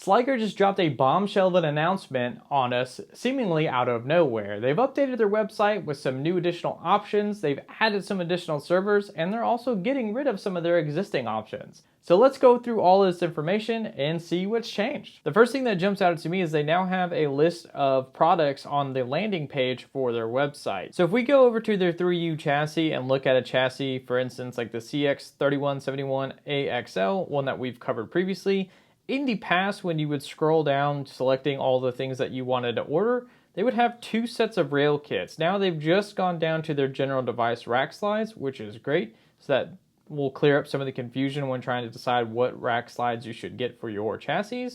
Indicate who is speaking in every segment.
Speaker 1: Sliger just dropped a bombshell of an announcement on us seemingly out of nowhere. They've updated their website with some new additional options, they've added some additional servers, and they're also getting rid of some of their existing options. So let's go through all this information and see what's changed. The first thing that jumps out to me is they now have a list of products on the landing page for their website. So if we go over to their 3U chassis and look at a chassis, for instance, like the CX3171AXL, one that we've covered previously, in the past, when you would scroll down selecting all the things that you wanted to order, they would have two sets of rail kits. Now they've just gone down to their general device rack slides, which is great, so that will clear up some of the confusion when trying to decide what rack slides you should get for your chassis.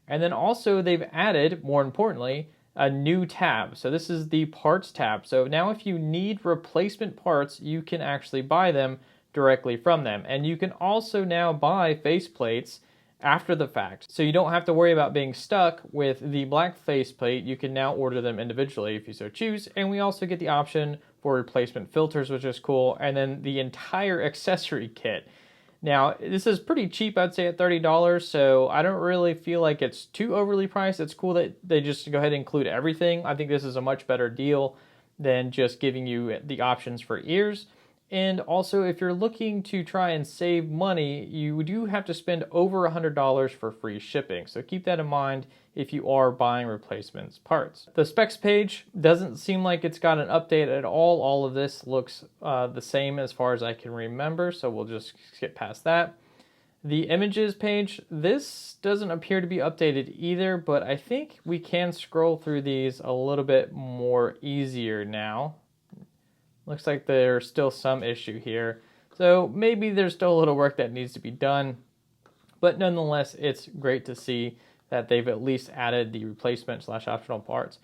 Speaker 1: And then also they've added, more importantly, a new tab. So this is the parts tab. So now if you need replacement parts, you can actually buy them directly from them. And you can also now buy faceplates after the fact. So you don't have to worry about being stuck with the black faceplate. You can now order them individually if you so choose. And we also get the option for replacement filters, which is cool. And then the entire accessory kit. Now, this is pretty cheap, I'd say, at $30, so I don't really feel like it's too overly priced. It's cool that they just go ahead and include everything. I think this is a much better deal than just giving you the options for ears. And also, if you're looking to try and save money, you do have to spend over $100 for free shipping. So keep that in mind if you are buying replacements parts. The specs page doesn't seem like it's got an update at all. All of this looks the same as far as I can remember, so we'll just skip past that. The images page, this doesn't appear to be updated either, but I think we can scroll through these a little bit more easier now. Looks like there's still some issue here. So maybe there's still a little work that needs to be done, but nonetheless, it's great to see that they've at least added the replacement / optional parts.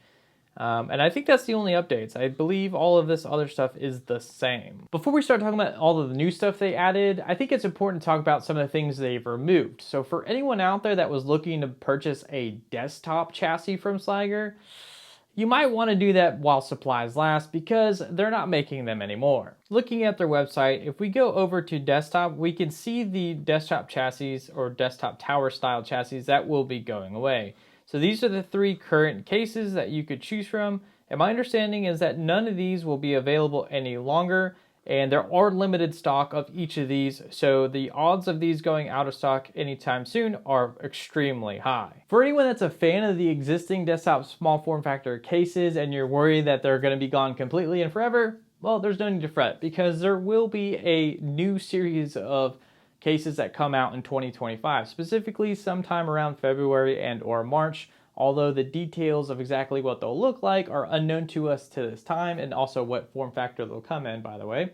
Speaker 1: And I think that's the only updates. I believe all of this other stuff is the same. Before we start talking about all of the new stuff they added, I think it's important to talk about some of the things they've removed. So for anyone out there that was looking to purchase a desktop chassis from Sliger, you might want to do that while supplies last because they're not making them anymore. Looking at their website, if we go over to desktop, we can see the desktop chassis or desktop tower style chassis that will be going away. So these are the three current cases that you could choose from. And my understanding is that none of these will be available any longer. And there are limited stock of each of these, so the odds of these going out of stock anytime soon are extremely high. For anyone that's a fan of the existing desktop small form factor cases and you're worried that they're going to be gone completely and forever, well, there's no need to fret because there will be a new series of cases that come out in 2025, specifically sometime around February and or March. Although the details of exactly what they'll look like are unknown to us to this time, and also what form factor they'll come in, by the way.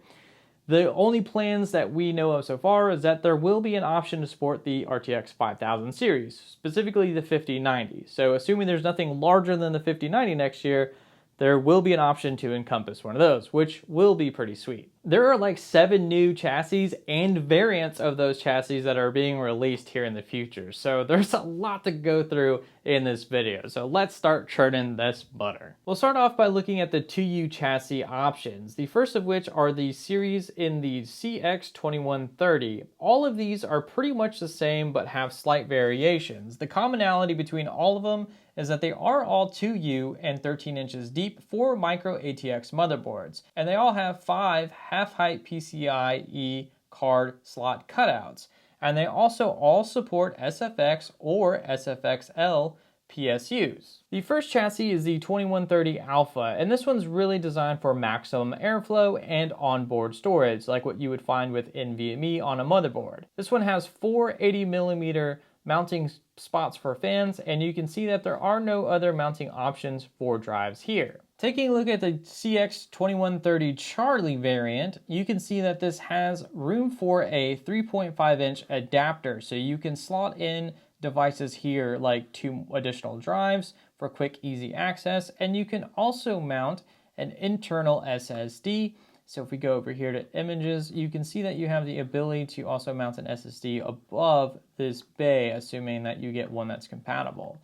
Speaker 1: The only plans that we know of so far is that there will be an option to support the RTX 5000 series, specifically the 5090. So assuming there's nothing larger than the 5090 next year, there will be an option to encompass one of those, which will be pretty sweet. There are like 7 new chassis and variants of those chassis that are being released here in the future. So there's a lot to go through in this video. So let's start churning this butter. We'll start off by looking at the 2U chassis options. The first of which are the series in the CX2130. All of these are pretty much the same but have slight variations. The commonality between all of them is that they are all 2U and 13 inches deep for micro ATX motherboards. And they all have 5 half-height PCIe card slot cutouts. And they also all support SFX or SFXL PSUs. The first chassis is the 2130 Alpha, and this one's really designed for maximum airflow and onboard storage, like what you would find with NVMe on a motherboard. This one has 4 80mm mounting spots for fans, and you can see that there are no other mounting options for drives here. Taking a look at the CX2130 Charlie variant, you can see that this has room for a 3.5-inch adapter, so you can slot in devices here like 2 additional drives for quick, easy access, and you can also mount an internal SSD. So if we go over here to images, you can see that you have the ability to also mount an SSD above this bay, assuming that you get one that's compatible.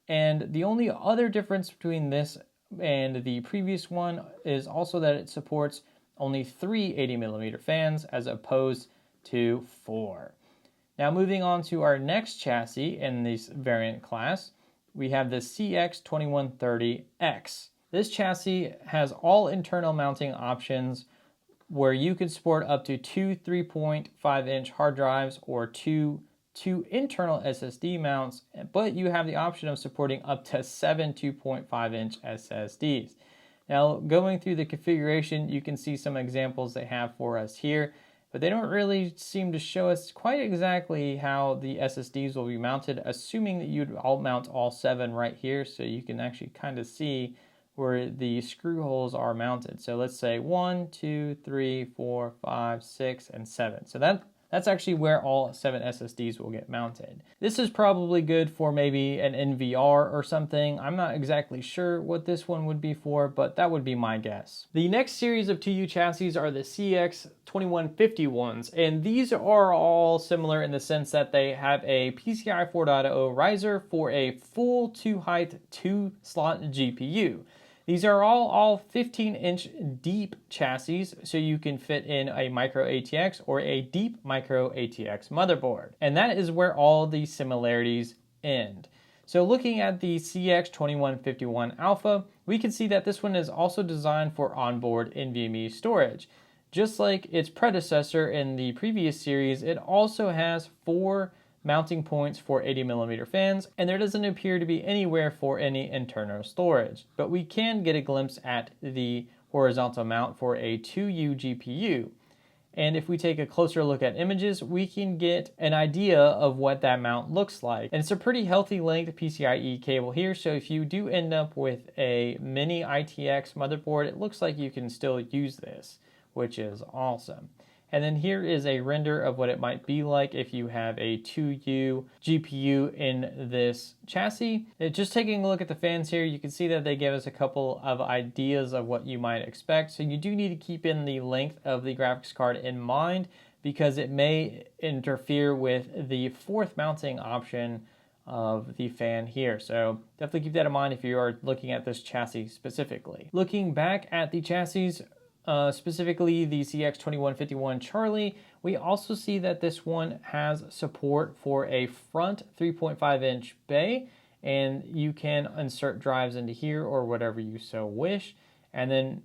Speaker 1: And the only other difference between this and the previous one is also that it supports only 3 80mm fans as opposed to 4. Now moving on to our next chassis in this variant class, we have the CX2130X. This chassis has all internal mounting options where you can support up to two 3.5-inch hard drives or two internal SSD mounts, but you have the option of supporting up to 7 2.5-inch SSDs. Now, going through the configuration, you can see some examples they have for us here, but they don't really seem to show us quite exactly how the SSDs will be mounted, assuming that you'd mount all 7 right here, so you can actually kind of see where the screw holes are mounted. So let's say 1, 2, 3, 4, 5, 6, and 7. So that's actually where all 7 SSDs will get mounted. This is probably good for maybe an NVR or something. I'm not exactly sure what this one would be for, but that would be my guess. The next series of 2U chassis are the CX2150s, and these are all similar in the sense that they have a PCI 4.0 riser for a full 2-height 2-slot GPU. These are all 15-inch deep chassis, so you can fit in a micro ATX or a deep micro ATX motherboard. And that is where all the similarities end. So looking at the CX2151 Alpha, we can see that this one is also designed for onboard NVMe storage. Just like its predecessor in the previous series, it also has 4 mounting points for 80mm fans, and there doesn't appear to be anywhere for any internal storage. But we can get a glimpse at the horizontal mount for a 2U GPU. And if we take a closer look at images, we can get an idea of what that mount looks like. And it's a pretty healthy length PCIe cable here, so if you do end up with a mini ITX motherboard, it looks like you can still use this, which is awesome. And then here is a render of what it might be like if you have a 2U GPU in this chassis. Just taking a look at the fans here, you can see that they give us a couple of ideas of what you might expect. So you do need to keep in the length of the graphics card in mind because it may interfere with the 4th mounting option of the fan here. So definitely keep that in mind if you are looking at this chassis specifically. Looking back at the chassis, specifically the CX2151 Charlie, we also see that this one has support for a front 3.5-inch bay, and you can insert drives into here or whatever you so wish. And then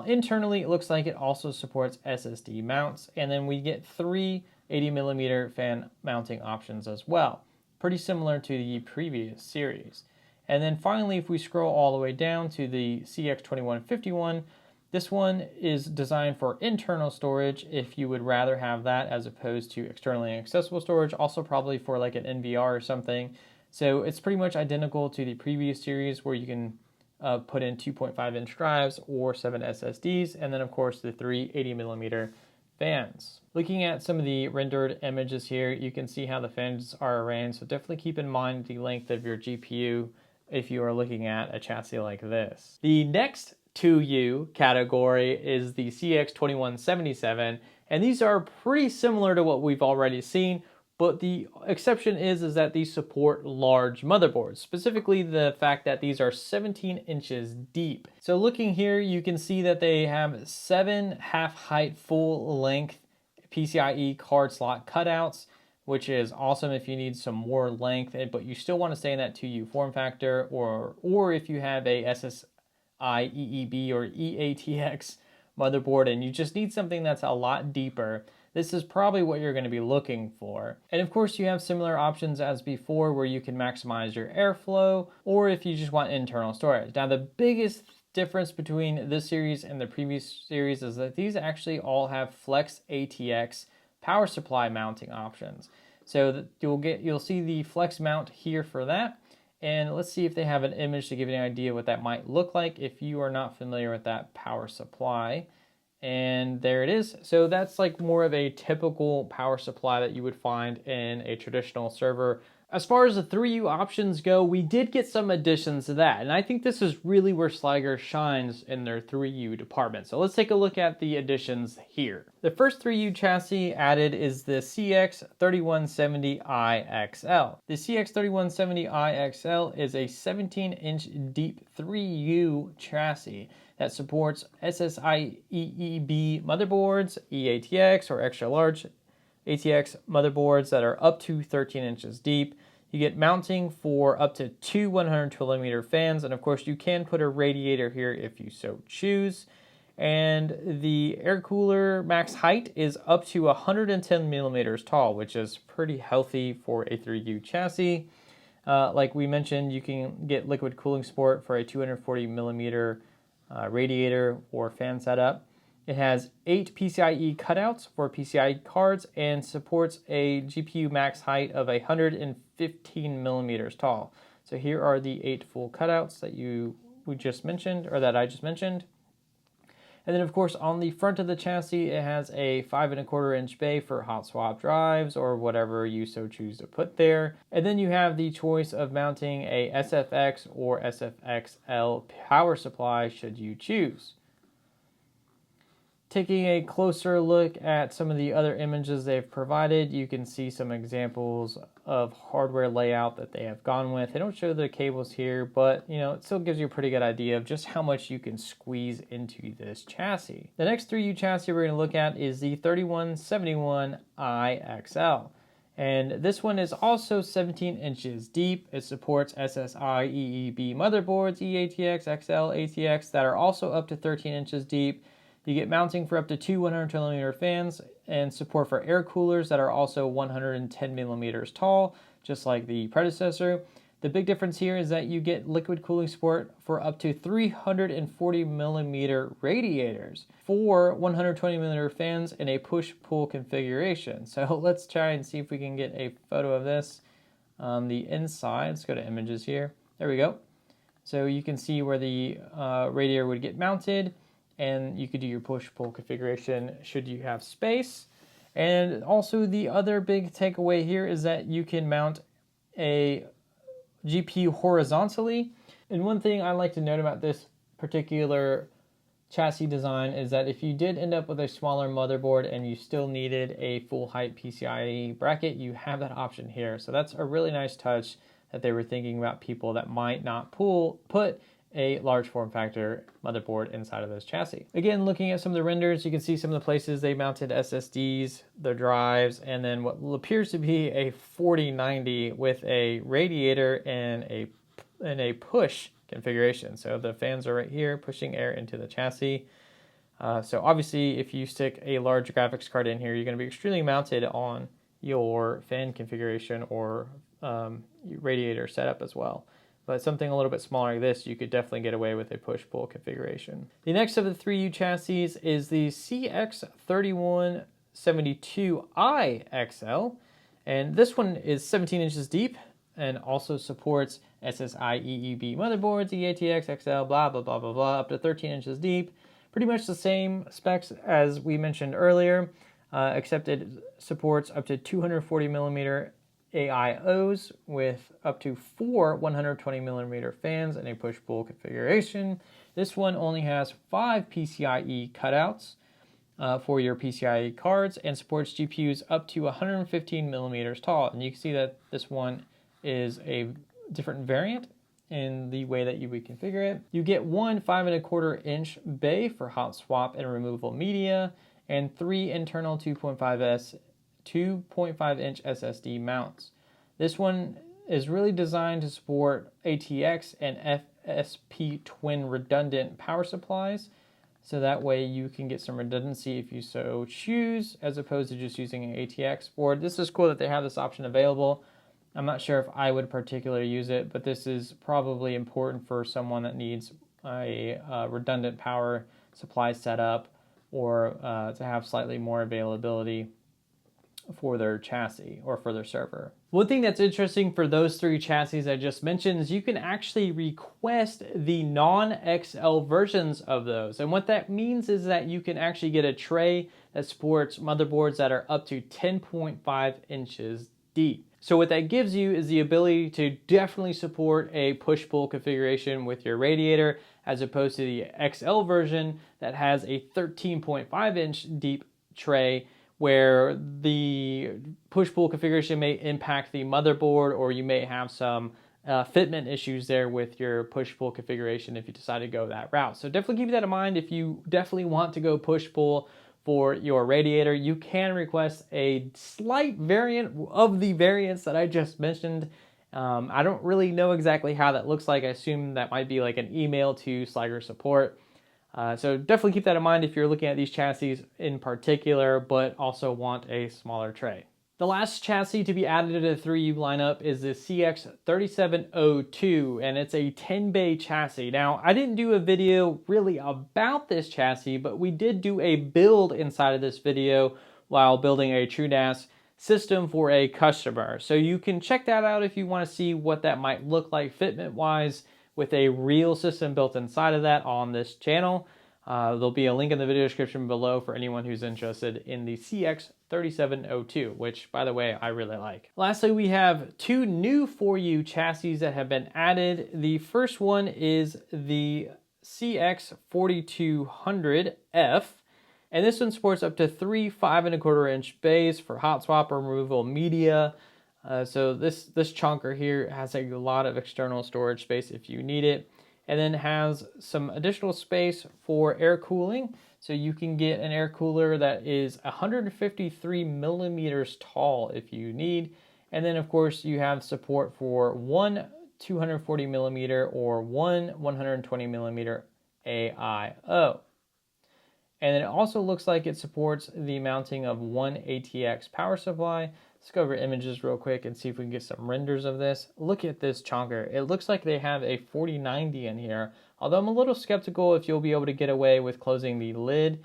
Speaker 1: internally, it looks like it also supports SSD mounts, and then we get 3 80mm fan mounting options as well. Pretty similar to the previous series. And then finally, if we scroll all the way down to the CX2151, this one is designed for internal storage if you would rather have that as opposed to externally accessible storage, also probably for like an NVR or something. So it's pretty much identical to the previous series where you can put in 2.5-inch drives or 7 SSDs, and then of course the 3 80mm fans. Looking at some of the rendered images here, you can see how the fans are arranged, so definitely keep in mind the length of your GPU if you are looking at a chassis like this. The next 2U category is the CX2177, and these are pretty similar to what we've already seen, but the exception is that these support large motherboards, specifically the fact that these are 17 inches deep. So looking here, you can see that they have 7 half-height full-length PCIe card slot cutouts, which is awesome if you need some more length, but you still want to stay in that 2U form factor, or if you have a SSI EEB or EATX motherboard and you just need something that's a lot deeper, this is probably what you're going to be looking for. And of course, you have similar options as before where you can maximize your airflow, or if you just want internal storage. Now, the biggest difference between this series and the previous series is that these actually all have Flex ATX power supply mounting options. So you'll see the Flex mount here for that. And let's see if they have an image to give you an idea what that might look like if you are not familiar with that power supply. And there it is. So that's like more of a typical power supply that you would find in a traditional server. As far as the 3U options go, we did get some additions to that. And I think this is really where Sliger shines in their 3U department. So let's take a look at the additions here. The first 3U chassis added is the CX3170iXL. The CX3170iXL is a 17-inch deep 3U chassis that supports SSI EEB motherboards, EATX or extra large ATX motherboards that are up to 13 inches deep. You get mounting for up to 2 120mm fans, and of course you can put a radiator here if you so choose. And the air cooler max height is up to 110 millimeters tall, which is pretty healthy for a 3U chassis. Like we mentioned, you can get liquid cooling support for a 240 millimeter radiator or fan setup. It has 8 PCIe cutouts for PCIe cards and supports a GPU max height of 115 millimeters tall. So here are the 8 full cutouts that I just mentioned. And then of course on the front of the chassis, it has a 5¼ inch bay for hot swap drives or whatever you so choose to put there. And then you have the choice of mounting a SFX or SFXL power supply should you choose. Taking a closer look at some of the other images they've provided, you can see some examples of hardware layout that they have gone with. They don't show the cables here, but it still gives you a pretty good idea of just how much you can squeeze into this chassis. The next 3U chassis we're going to look at is the 3171iXL. And this one is also 17 inches deep. It supports SSI EEB motherboards, eATX, XL, ATX that are also up to 13 inches deep. You get mounting for up to 2 120mm fans and support for air coolers that are also 110 millimeters tall, just like the predecessor. The big difference here is that you get liquid cooling support for up to 340 millimeter radiators, 4 120mm fans, and a push-pull configuration. So let's try and see if we can get a photo of this on the inside. Let's go to images here. There we go. So you can see where the radiator would get mounted, and you could do your push-pull configuration should you have space. And also the other big takeaway here is that you can mount a GPU horizontally. And one thing I like to note about this particular chassis design is that if you did end up with a smaller motherboard and you still needed a full height PCIe bracket, you have that option here. So that's a really nice touch that they were thinking about people that might not put a large form factor motherboard inside of this chassis. Again, looking at some of the renders, you can see some of the places they mounted SSDs, their drives, and then what appears to be a 4090 with a radiator and a push configuration. So the fans are right here pushing air into the chassis. So obviously if you stick a large graphics card in here, you're going to be extremely mounted on your fan configuration or radiator setup as well. But something a little bit smaller like this, you could definitely get away with a push-pull configuration. The next of the 3U chassis is the CX3172iXL, and this one is 17 inches deep and also supports SSI EEB motherboards, eATX, XL, blah, blah, blah, blah, blah, up to 13 inches deep. Pretty much the same specs as we mentioned earlier, except it supports up to 240 millimeter AIOs with up to 4 120mm fans and a push-pull configuration. This one only has 5 PCIe cutouts for your PCIe cards and supports GPUs up to 115 millimeters tall. And you can see that this one is a different variant in the way that you would configure it. You get one 5¼ inch bay for hot swap and removal media and 3 internal 2.5 inch SSD mounts. This one is really designed to support ATX and FSP twin redundant power supplies, so that way you can get some redundancy if you so choose, as opposed to just using an ATX board. This is cool that they have this option available. I'm not sure if I would particularly use it, but this is probably important for someone that needs a redundant power supply setup or to have slightly more availability for their chassis or for their server. One thing that's interesting for those 3 chassis I just mentioned is you can actually request the non-XL versions of those. And what that means is that you can actually get a tray that supports motherboards that are up to 10.5 inches deep. So what that gives you is the ability to definitely support a push-pull configuration with your radiator, as opposed to the XL version that has a 13.5 inch deep tray where the push-pull configuration may impact the motherboard, or you may have some fitment issues there with your push-pull configuration if you decide to go that route. So definitely keep that in mind if you definitely want to go push-pull for your radiator. You can request a slight variant of the variants that I just mentioned. I don't really know exactly how that looks like. I assume that might be like an email to Sliger support. So definitely keep that in mind if you're looking at these chassis in particular, but also want a smaller tray. The last chassis to be added to the 3U lineup is the CX3702, and it's a 10-bay chassis. Now, I didn't do a video really about this chassis, but we did do a build inside of this video while building a TrueNAS system for a customer. So you can check that out if you want to see what that might look like fitment-wise with a real system built inside of that on this channel. There'll be a link in the video description below for anyone who's interested in the CX3702, which, by the way, I really like. Lastly, we have two new 4U chassis that have been added. The first one is the CX4200F, and this one supports up to 3 5¼ bays for hot swap or removal media. So this chonker here has a lot of external storage space if you need it, and then has some additional space for air cooling. So you can get an air cooler that is 153 millimeters tall if you need. And then of course you have support for one 240 millimeter or one 120 millimeter AIO. And it also looks like it supports the mounting of one ATX power supply. Let's go over images real quick and see if we can get some renders of this. Look at this chonker. It looks like they have a 4090 in here, although I'm a little skeptical if you'll be able to get away with closing the lid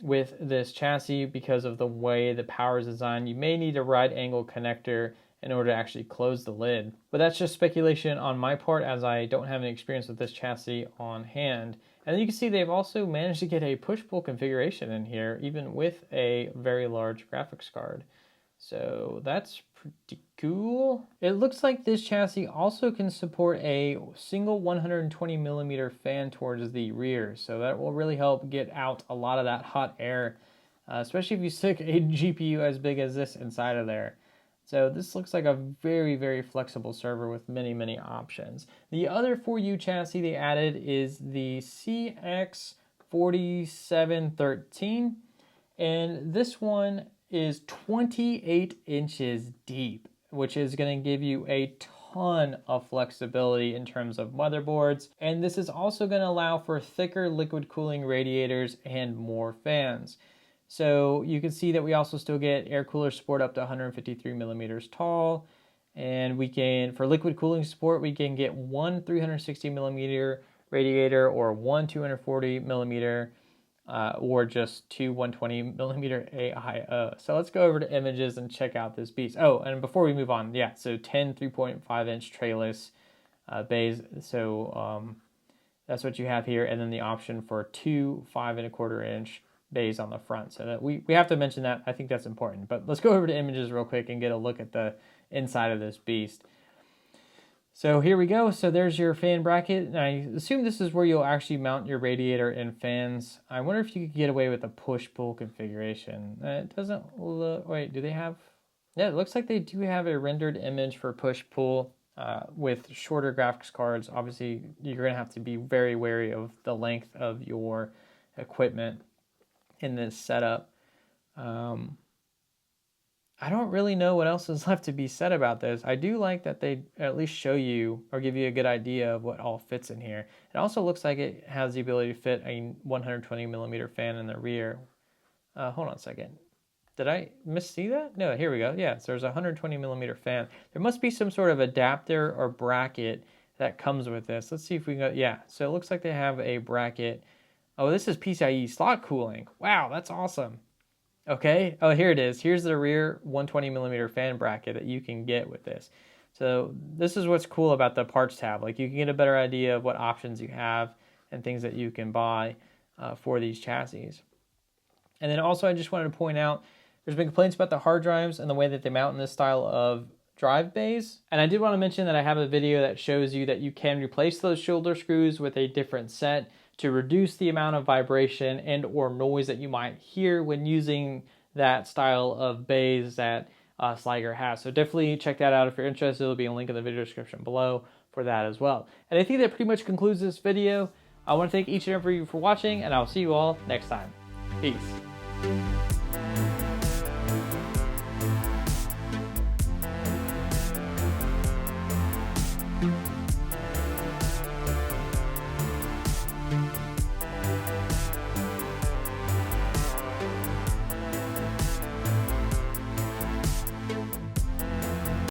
Speaker 1: with this chassis because of the way the power is designed. You may need a right angle connector in order to actually close the lid. But that's just speculation on my part, as I don't have any experience with this chassis on hand. And then you can see they've also managed to get a push-pull configuration in here, even with a very large graphics card. So that's pretty cool. It looks like this chassis also can support a single 120 millimeter fan towards the rear. So that will really help get out a lot of that hot air, especially if you stick a GPU as big as this inside of there. So this looks like a very, very flexible server with many, many options. The other 4U chassis they added is the CX4713. And this one is 28 inches deep, which is going to give you a ton of flexibility in terms of motherboards. And this is also going to allow for thicker liquid cooling radiators and more fans. So you can see that we also still get air cooler support up to 153 millimeters tall. And we can, for liquid cooling support, we can get one 360 millimeter radiator or one 240 millimeter or just two 120 millimeter AIO. So let's go over to images and check out this beast. Oh, and before we move on, yeah, so 10 3.5 inch trayless bays. So that's what you have here. And then the option for two 5¼ inch bays on the front. So that we have to mention that. I think that's important. But let's go over to images real quick and get a look at the inside of this beast. So here we go. So there's your fan bracket. And I assume this is where you'll actually mount your radiator and fans. I wonder if you could get away with a push-pull configuration. It doesn't look... Wait, do they have... Yeah, it looks like they do have a rendered image for push-pull with shorter graphics cards. Obviously, you're going to have to be very wary of the length of your equipment in this setup. I don't really know what else is left to be said about this. I do like that they at least show you or give you a good idea of what all fits in here. It also looks like it has the ability to fit a 120 millimeter fan in the rear. Hold on a second. Did I see that? No, here we go. Yeah, so there's a 120 millimeter fan. There must be some sort of adapter or bracket that comes with this. Let's see if we can go. Yeah, so it looks like they have a bracket. Oh, this is PCIe slot cooling. Wow, that's awesome. Okay, oh, here it is. Here's the rear 120 millimeter fan bracket that you can get with this. So this is what's cool about the parts tab. Like, you can get a better idea of what options you have and things that you can buy for these chassis. And then also I just wanted to point out, there's been complaints about the hard drives and the way that they mount in this style of drive bays. And I did want to mention that I have a video that shows you that you can replace those shoulder screws with a different set to reduce the amount of vibration and or noise that you might hear when using that style of bays that Sliger has. So definitely check that out if you're interested. There'll be a link in the video description below for that as well. And I think that pretty much concludes this video. I want to thank each and every of you for watching, and I'll see you all next time. Peace.
Speaker 2: you.